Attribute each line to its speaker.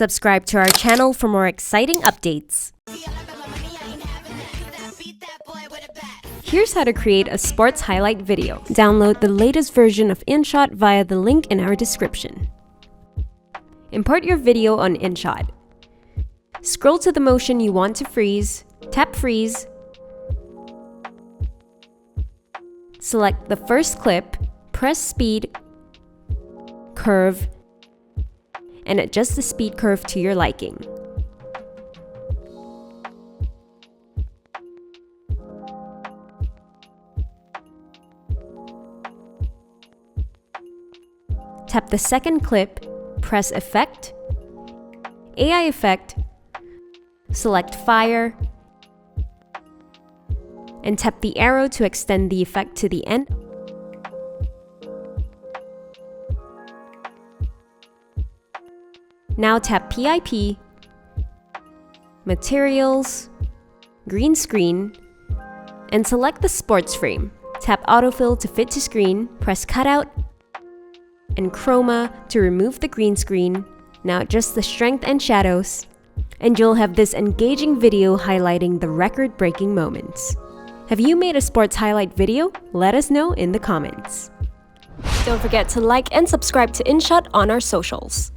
Speaker 1: Subscribe to our channel for more exciting updates. Here's how to create a sports highlight video. Download the latest version of InShot via the link in our description. Import your video on InShot. Scroll to the motion you want to freeze, tap Freeze, select the first clip, press Speed, Curve, and adjust the speed curve to your liking. Tap the second clip, press Effect, AI Effect, select Fire, and tap the arrow to extend the effect to the end. Now tap PIP, Materials, Green Screen, and select the sports frame. Tap Autofill to fit to screen, press Cutout, and Chroma to remove the green screen. Now adjust the strength and shadows, and you'll have this engaging video highlighting the record-breaking moments. Have you made a sports highlight video? Let us know in the comments. Don't forget to like and subscribe to InShot on our socials.